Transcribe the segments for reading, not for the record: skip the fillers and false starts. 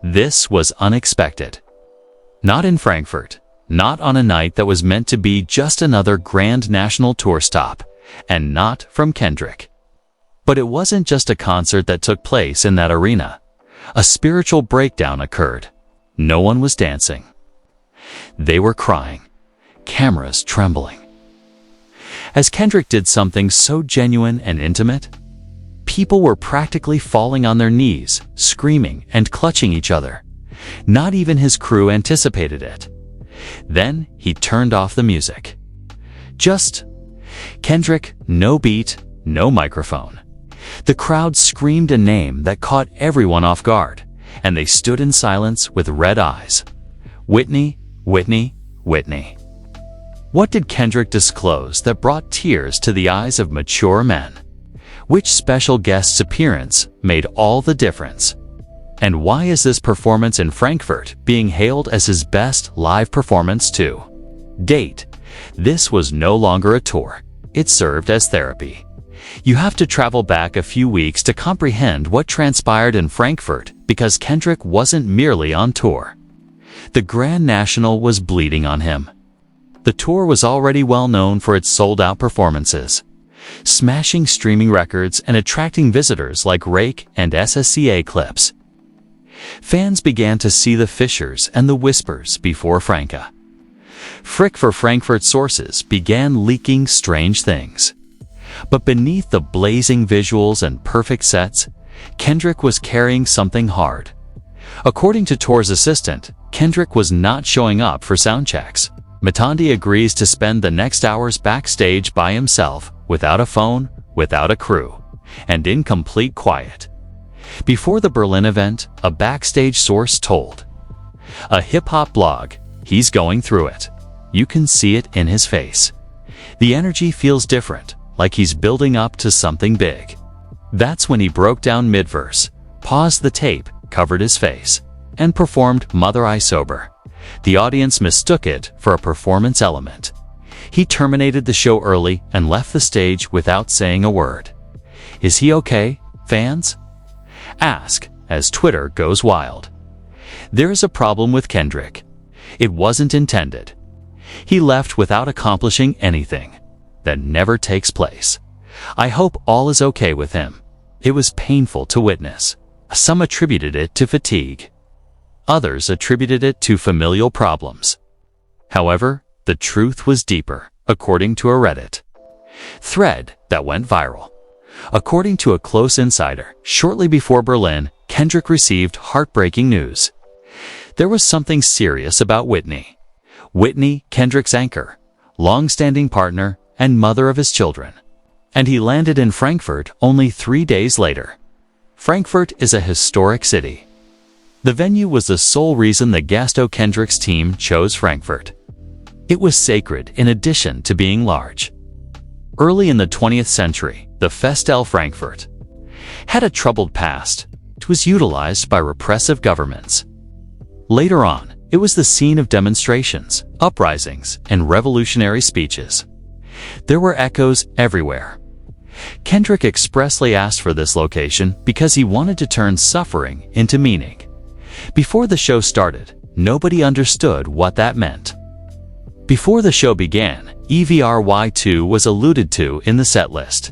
This was unexpected. Not in Frankfurt, not on a night that was meant to be just another grand national tour stop, and not from Kendrick. But it wasn't just a concert that took place in that arena. A spiritual breakdown occurred. No one was dancing. They were crying, cameras trembling. As Kendrick did something so genuine and intimate, people were practically falling on their knees, screaming and clutching each other. Not even his crew anticipated it. Then he turned off the music. Just Kendrick, no beat, no microphone. The crowd screamed a name that caught everyone off guard, and they stood in silence with red eyes. Whitney, Whitney, Whitney. What did Kendrick disclose that brought tears to the eyes of mature men? Which special guest's appearance made all the difference? And why is this performance in Frankfurt being hailed as his best live performance too? Date: this was no longer a tour. It served as therapy. You have to travel back a few weeks to comprehend what transpired in Frankfurt because Kendrick wasn't merely on tour. The Grand National was bleeding on him. The tour was already well known for its sold-out performances, smashing streaming records and attracting visitors like Rake and SSCA clips. Fans began to see the fissures and the whispers before Franca. Frick for Frankfurt sources began leaking strange things. But beneath the blazing visuals and perfect sets, Kendrick was carrying something hard. According to tour's assistant, Kendrick was not showing up for sound checks. Matondi agrees to spend the next hours backstage by himself, without a phone, without a crew, and in complete quiet. Before the Berlin event, a backstage source told a hip-hop blog, "He's going through it. You can see it in his face. The energy feels different, like he's building up to something big." That's when he broke down mid-verse, paused the tape, covered his face, and performed Mother I Sober. The audience mistook it for a performance element. He terminated the show early and left the stage without saying a word. Is he okay, fans? Ask, as Twitter goes wild. There's a problem with Kendrick. It wasn't intended. He left without accomplishing anything. That never takes place. I hope all is okay with him. It was painful to witness. Some attributed it to fatigue. Others attributed it to familial problems. However, the truth was deeper, according to a Reddit thread that went viral. According to a close insider, shortly before Berlin, Kendrick received heartbreaking news. There was something serious about Whitney. Whitney, Kendrick's anchor, long-standing partner, and mother of his children. And he landed in Frankfurt only 3 days later. Frankfurt is a historic city. The venue was the sole reason the Gasto Kendrick's team chose Frankfurt. It was sacred in addition to being large. Early in the 20th century, the Festel Frankfurt had a troubled past. It was utilized by repressive governments. Later on, it was the scene of demonstrations, uprisings, and revolutionary speeches. There were echoes everywhere. Kendrick expressly asked for this location because he wanted to turn suffering into meaning. Before the show started, nobody understood what that meant. Before the show began, EVRY2 was alluded to in the set list.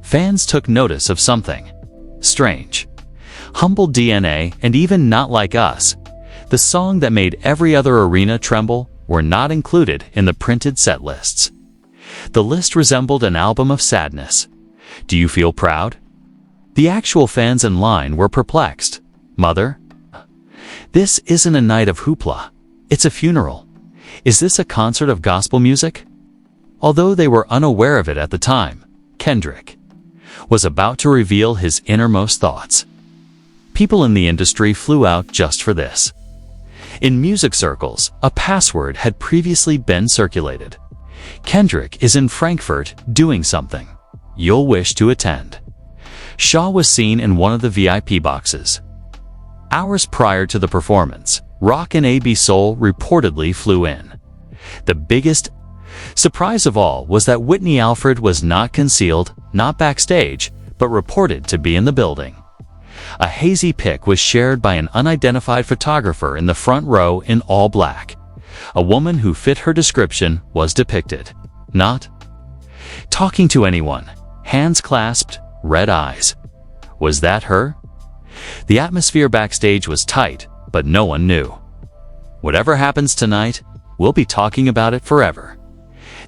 Fans took notice of something strange. Humble DNA and even Not Like Us, the song that made every other arena tremble, were not included in the printed set lists. The list resembled an album of sadness. Do you feel proud? The actual fans in line were perplexed. Mother? This isn't a night of hoopla. It's a funeral. Is this a concert of gospel music? Although they were unaware of it at the time, Kendrick was about to reveal his innermost thoughts. People in the industry flew out just for this. In music circles, a password had previously been circulated. Kendrick is in Frankfurt doing something. You'll wish to attend. Shaw was seen in one of the VIP boxes. Hours prior to the performance, Rock and AB Soul reportedly flew in. The biggest surprise of all was that Whitney Alfred was not concealed, not backstage, but reported to be in the building. A hazy pic was shared by an unidentified photographer in the front row in all black. A woman who fit her description was depicted. Not talking to anyone, hands clasped, red eyes. Was that her? The atmosphere backstage was tight, but no one knew. Whatever happens tonight, we'll be talking about it forever.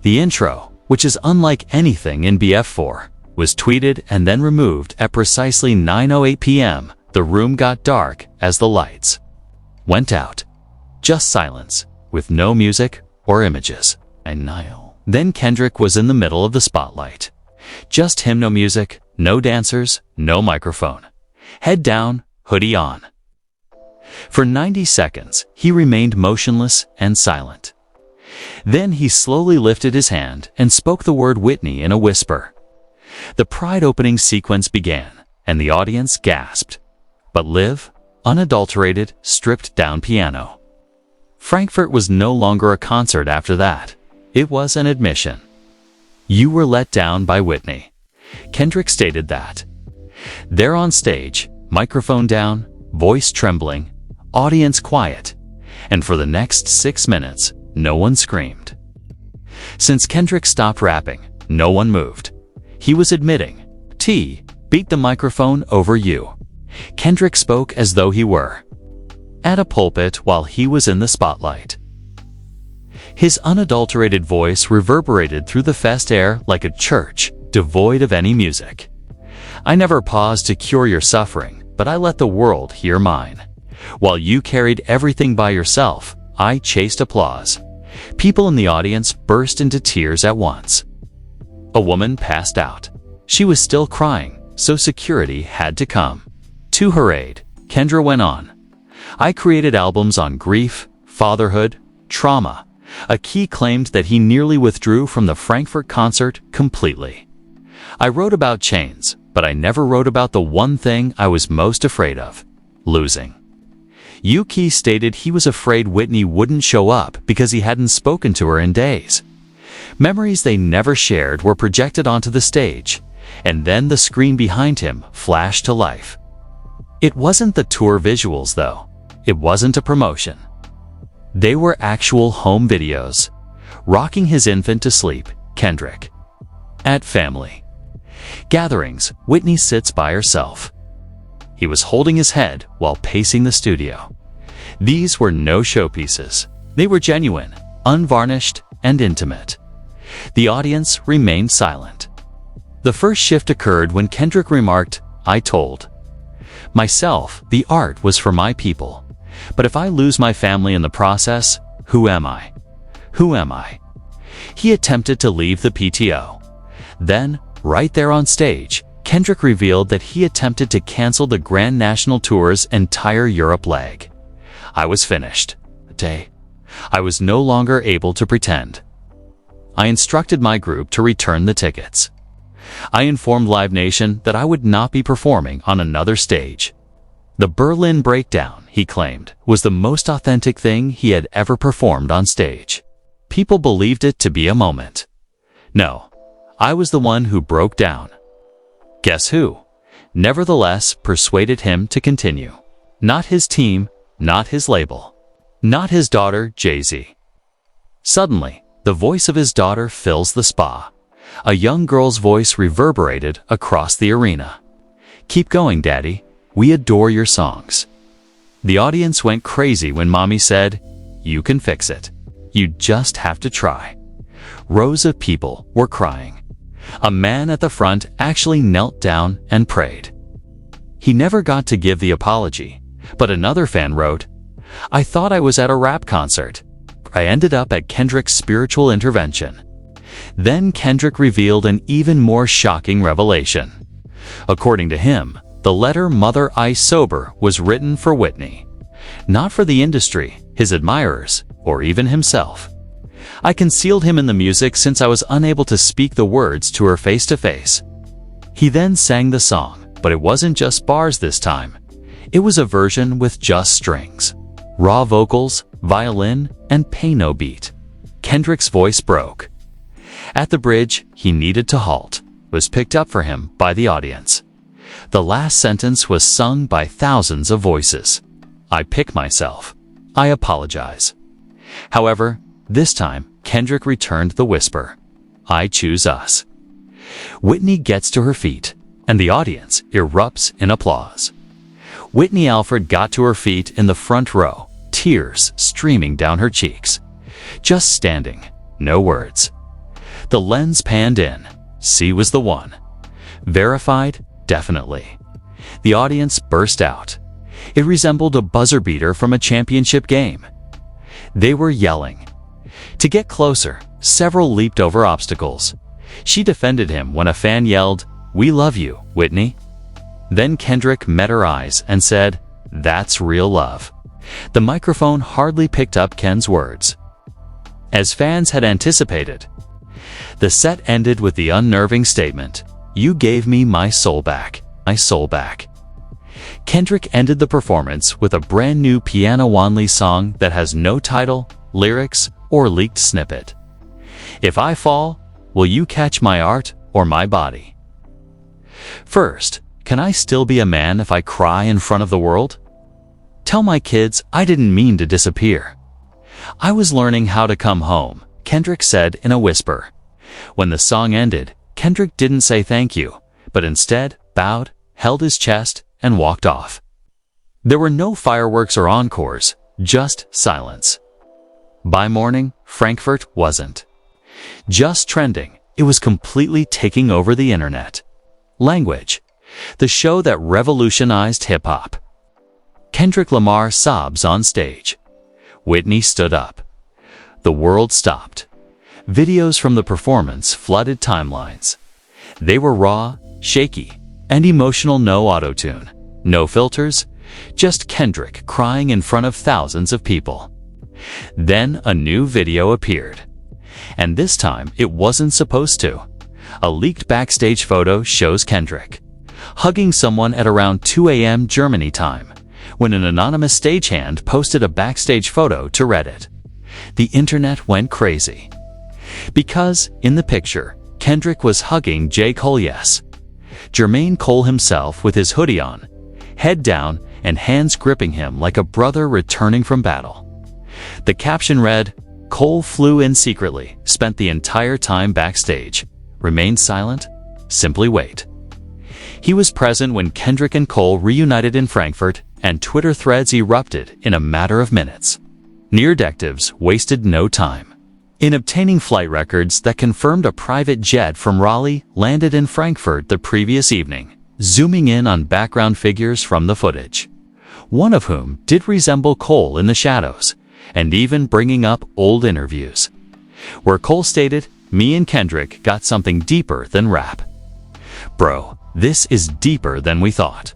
The intro, which is unlike anything in BF4, was tweeted and then removed at precisely 9:08 p.m. The room got dark as the lights went out. Just silence, with no music or images. Then Kendrick was in the middle of the spotlight. Just him, no music, no dancers, no microphone. Head down, hoodie on. For 90 seconds, he remained motionless and silent. Then he slowly lifted his hand and spoke the word Whitney in a whisper. The Pride opening sequence began, and the audience gasped. But live, unadulterated, stripped-down piano. Frankfurt was no longer a concert after that. It was an admission. You were let down by Whitney. Kendrick stated that. There on stage, microphone down, voice trembling, audience quiet, and for the next 6 minutes, no one screamed. Since Kendrick stopped rapping, no one moved. He was admitting, T, beat the microphone over you. Kendrick spoke as though he were at a pulpit while he was in the spotlight. His unadulterated voice reverberated through the fest air like a church, devoid of any music. I never paused to cure your suffering, but I let the world hear mine. While you carried everything by yourself, I chased applause. People in the audience burst into tears at once. A woman passed out. She was still crying, so security had to come. To her aid, Kendra went on. I created albums on grief, fatherhood, trauma. A key claimed that he nearly withdrew from the Frankfurt concert completely. I wrote about chains, but I never wrote about the one thing I was most afraid of: losing. Yuki stated he was afraid Whitney wouldn't show up because he hadn't spoken to her in days. Memories they never shared were projected onto the stage, and then the screen behind him flashed to life. It wasn't the tour visuals, though. It wasn't a promotion. They were actual home videos. Rocking his infant to sleep, Kendrick. At family gatherings, Whitney sits by herself. He was holding his head while pacing the studio. These were no showpieces. They were genuine, unvarnished, and intimate. The audience remained silent. The first shift occurred when Kendrick remarked, I told myself the art was for my people. But if I lose my family in the process, who am I? Who am I? He attempted to leave the PTO. Then, right there on stage, Kendrick revealed that he attempted to cancel the Grand National Tour's entire Europe leg. I was finished. I was no longer able to pretend. I instructed my group to return the tickets. I informed Live Nation that I would not be performing on another stage. The Berlin Breakdown, he claimed, was the most authentic thing he had ever performed on stage. People believed it to be a moment. No, I was the one who broke down. Guess who? Nevertheless, persuaded him to continue. Not his team, not his label, not his daughter, Jay-Z. Suddenly, the voice of his daughter fills the spa. A young girl's voice reverberated across the arena. Keep going, Daddy. We adore your songs. The audience went crazy when Mommy said, you can fix it. You just have to try. Rows of people were crying. A man at the front actually knelt down and prayed. He never got to give the apology, but another fan wrote, I thought I was at a rap concert. I ended up at Kendrick's spiritual intervention. Then Kendrick revealed an even more shocking revelation. According to him, the letter Mother I Sober was written for Whitney, not for the industry, his admirers, or even himself. I concealed him in the music since I was unable to speak the words to her face to face. He then sang the song, but it wasn't just bars this time. It was a version with just strings, raw vocals, violin, and piano beat. Kendrick's voice broke. At the bridge, he needed to halt, was picked up for him by the audience. The last sentence was sung by thousands of voices. I pick myself. I apologize. However, this time, Kendrick returned the whisper. I choose us. Whitney gets to her feet, and the audience erupts in applause. Whitney Alford got to her feet in the front row, tears streaming down her cheeks. Just standing, no words. The lens panned in. She was the one. Verified? Definitely. The audience burst out. It resembled a buzzer beater from a championship game. They were yelling. To get closer, several leaped over obstacles. She defended him when a fan yelled, "We love you, Whitney." Then Kendrick met her eyes and said, "That's real love." The microphone hardly picked up Ken's words. As fans had anticipated, the set ended with the unnerving statement, "You gave me my soul back, my soul back." Kendrick ended the performance with a brand new piano-only song that has no title, lyrics, or leaked snippet. If I fall, will you catch my art or my body? First, can I still be a man if I cry in front of the world? Tell my kids I didn't mean to disappear. I was learning how to come home, Kendrick said in a whisper. When the song ended, Kendrick didn't say thank you, but instead bowed, held his chest, and walked off. There were no fireworks or encores, just silence. By morning, Frankfurt wasn't just trending, it was completely taking over the internet. Language, the show that revolutionized hip-hop. Kendrick Lamar sobs on stage. Whitney stood up. The world stopped. Videos from the performance flooded timelines. They were raw, shaky, and emotional. No auto-tune, no filters, just Kendrick crying in front of thousands of people. Then a new video appeared. And this time it wasn't supposed to. A leaked backstage photo shows Kendrick hugging someone at around 2 a.m. Germany time, when an anonymous stagehand posted a backstage photo to Reddit. The internet went crazy. Because, in the picture, Kendrick was hugging J. Cole. Yes, Jermaine Cole himself with his hoodie on, head down, and hands gripping him like a brother returning from battle. The caption read, "Cole flew in secretly, spent the entire time backstage, remained silent, simply wait." He was present when Kendrick and Cole reunited in Frankfurt, and Twitter threads erupted in a matter of minutes. Near detectives wasted no time in obtaining flight records that confirmed a private jet from Raleigh landed in Frankfurt the previous evening, zooming in on background figures from the footage, one of whom did resemble Cole in the shadows, and even bringing up old interviews, where Cole stated, "Me and Kendrick got something deeper than rap. Bro, this is deeper than we thought.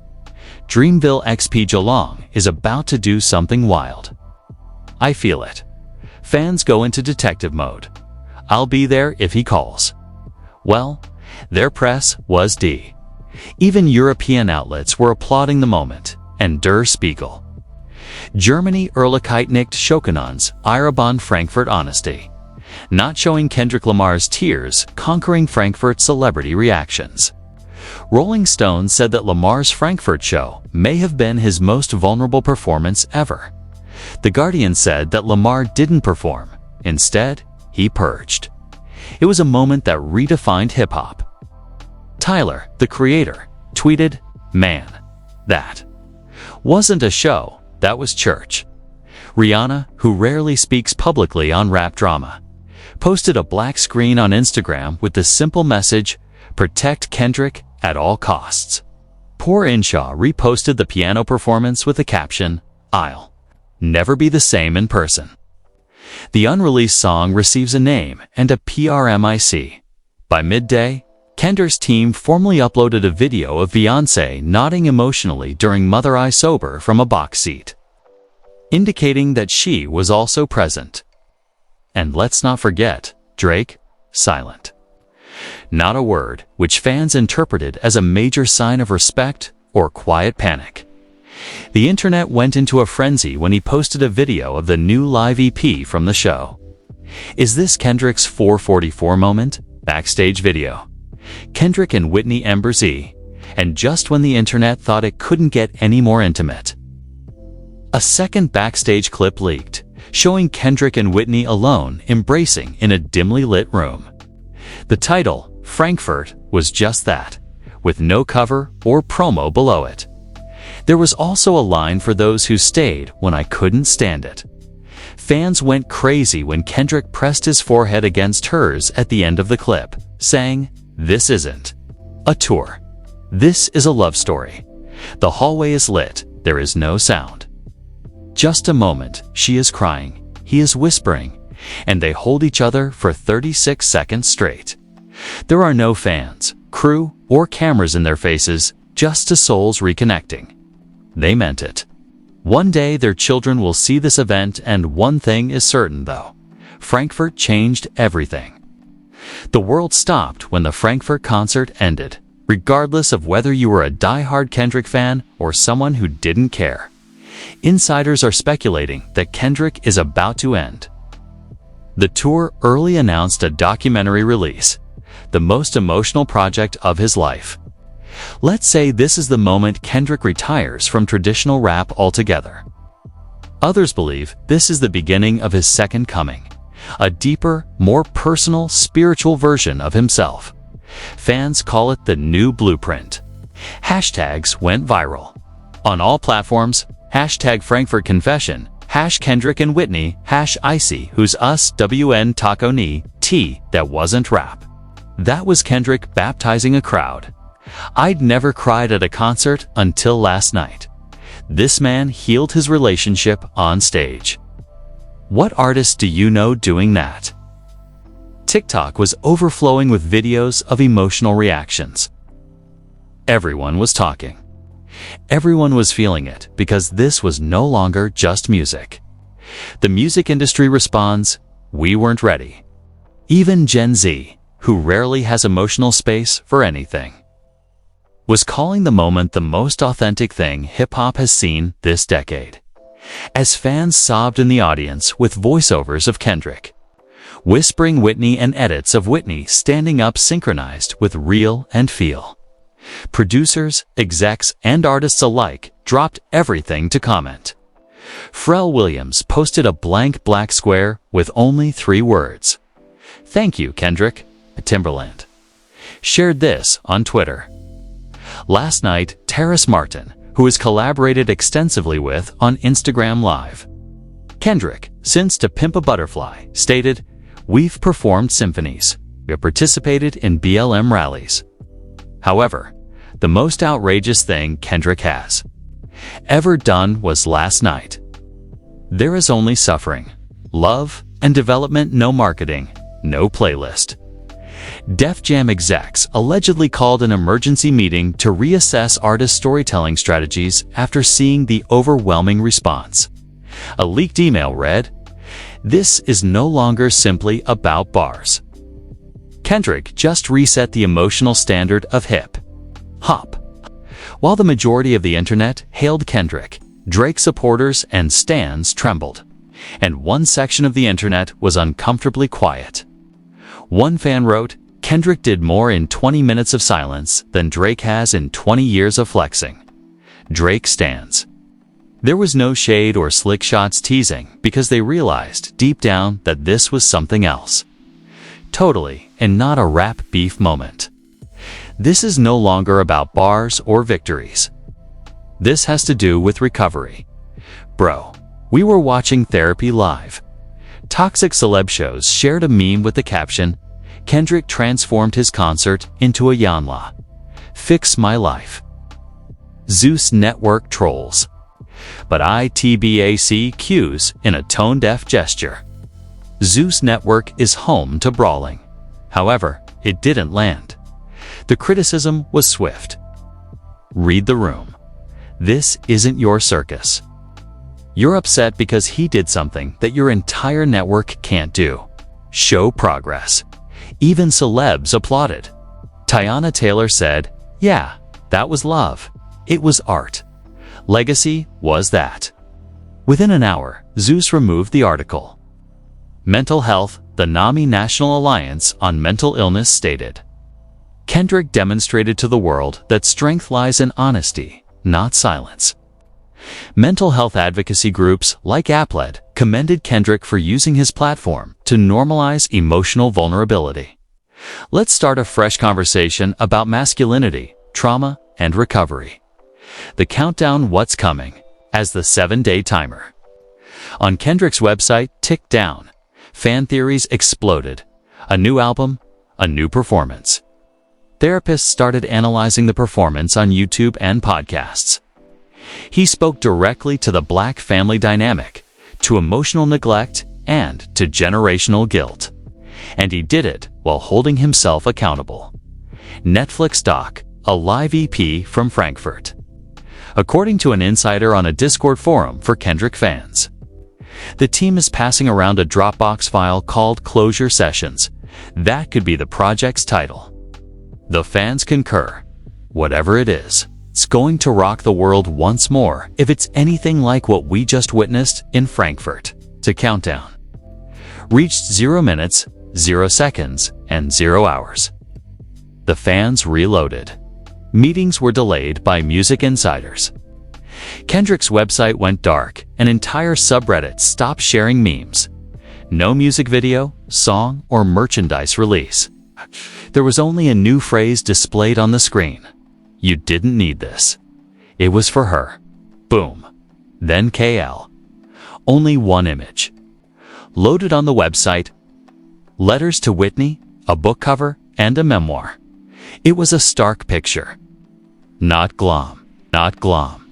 Dreamville XP Geelong is about to do something wild. I feel it." Fans go into detective mode. "I'll be there if he calls." Well, their press was D. Even European outlets were applauding the moment, and Der Spiegel. Germany Ehrlichkeit nicht Schokonans, Erebahn Frankfurt honesty. Not showing Kendrick Lamar's tears, conquering Frankfurt celebrity reactions. Rolling Stone said that Lamar's Frankfurt show may have been his most vulnerable performance ever. The Guardian said that Lamar didn't perform. Instead, he purged. It was a moment that redefined hip-hop. Tyler, the creator, tweeted, "Man, that wasn't a show, that was church." Rihanna, who rarely speaks publicly on rap drama, posted a black screen on Instagram with the simple message, "Protect Kendrick at all costs." Poor Inshaw reposted the piano performance with the caption, "I'll never be the same in person." The unreleased song receives a name and a PRMIC. By midday, Kendrick's team formally uploaded a video of Beyoncé nodding emotionally during Mother I Sober from a box seat, indicating that she was also present. And let's not forget, Drake, silent. Not a word, which fans interpreted as a major sign of respect or quiet panic. The internet went into a frenzy when he posted a video of the new live EP from the show. Is this Kendrick's 444 moment? Backstage video. Kendrick and Whitney Embers and just when the internet thought it couldn't get any more intimate. A second backstage clip leaked, showing Kendrick and Whitney alone embracing in a dimly lit room. The title, Frankfurt, was just that, with no cover or promo below it. There was also a line for those who stayed when I couldn't stand it. Fans went crazy when Kendrick pressed his forehead against hers at the end of the clip, saying, "This isn't a tour. This is a love story. The hallway is lit, there is no sound. Just a moment, she is crying, he is whispering, and they hold each other for 36 seconds straight. There are no fans, crew, or cameras in their faces, just two souls reconnecting." They meant it. One day their children will see this event, and one thing is certain though. Frankfurt changed everything. The world stopped when the Frankfurt concert ended, regardless of whether you were a die-hard Kendrick fan or someone who didn't care. Insiders are speculating that Kendrick is about to end. The tour early announced a documentary release, the most emotional project of his life. Let's say this is the moment Kendrick retires from traditional rap altogether. Others believe this is the beginning of his second coming, a deeper, more personal, spiritual version of himself. Fans call it the new blueprint. Hashtags went viral. On all platforms, hashtag Frankfurt Confession, hash Kendrick and Whitney, hash Icy who's us WN Taco Ni, T that wasn't rap. That was Kendrick baptizing a crowd. I'd never cried at a concert until last night. This man healed his relationship on stage. What artist do you know doing that? TikTok was overflowing with videos of emotional reactions. Everyone was talking. Everyone was feeling it because this was no longer just music. The music industry responds, "We weren't ready." Even Gen Z, who rarely has emotional space for anything, was calling the moment the most authentic thing hip-hop has seen this decade. As fans sobbed in the audience with voiceovers of Kendrick, whispering Whitney and edits of Whitney standing up synchronized with real and feel. Producers, execs, and artists alike dropped everything to comment. Pharrell Williams posted a blank black square with only 3 words. "Thank you, Kendrick, Timberland." Shared this on Twitter. Last night, Terrace Martin, who has collaborated extensively with on Instagram Live, Kendrick, since To Pimp a Butterfly, stated, "We've performed symphonies. We have participated in BLM rallies. However, the most outrageous thing Kendrick has ever done was last night. There is only suffering, love, and development, no marketing, no playlist." Def Jam execs allegedly called an emergency meeting to reassess artist storytelling strategies after seeing the overwhelming response. A leaked email read, "This is no longer simply about bars." Kendrick just reset the emotional standard of hip-hop. While the majority of the internet hailed Kendrick, Drake supporters and stans trembled, and one section of the internet was uncomfortably quiet. One fan wrote, "Kendrick did more in 20 minutes of silence than Drake has in 20 years of flexing." Drake stands. There was no shade or slick shots teasing because they realized deep down that this was something else. Totally, and not a rap beef moment. This is no longer about bars or victories. This has to do with recovery. Bro, we were watching therapy live. Toxic celeb shows shared a meme with the caption, "Kendrick transformed his concert into a Yanla. Fix my life." Zeus Network trolls. But ITBAC cues in a tone-deaf gesture. Zeus Network is home to brawling. However, it didn't land. The criticism was swift. Read the room. This isn't your circus. You're upset because he did something that your entire network can't do. Show progress. Even celebs applauded. Tiana Taylor said, "Yeah, that was love. It was art. Legacy was that." Within an hour, Zeus removed the article. Mental Health, the NAMI National Alliance on Mental Illness stated, Kendrick demonstrated to the world that strength lies in honesty, not silence. Mental health advocacy groups like Applet commended Kendrick for using his platform to normalize emotional vulnerability. Let's start a fresh conversation about masculinity, trauma, and recovery. The countdown what's coming as the 7-day timer. On Kendrick's website ticked down, fan theories exploded. A new album, a new performance. Therapists started analyzing the performance on YouTube and podcasts. He spoke directly to the Black family dynamic, to emotional neglect, and to generational guilt. And he did it while holding himself accountable. Netflix doc, a live EP from Frankfurt. According to an insider on a Discord forum for Kendrick fans. The team is passing around a Dropbox file called Closure Sessions. That could be the project's title. The fans concur. Whatever it is, it's going to rock the world once more if it's anything like what we just witnessed in Frankfurt. To countdown. Reached 0 minutes, 0 seconds, and 0 hours. The fans reloaded. Meetings were delayed by music insiders. Kendrick's website went dark, and entire subreddits stopped sharing memes. No music video, song, or merchandise release. There was only a new phrase displayed on the screen. You didn't need this. It was for her. Boom. Then KL. Only one image. Loaded on the website. Letters to Whitney, a book cover, and a memoir. It was a stark picture. Not glom. Not glom.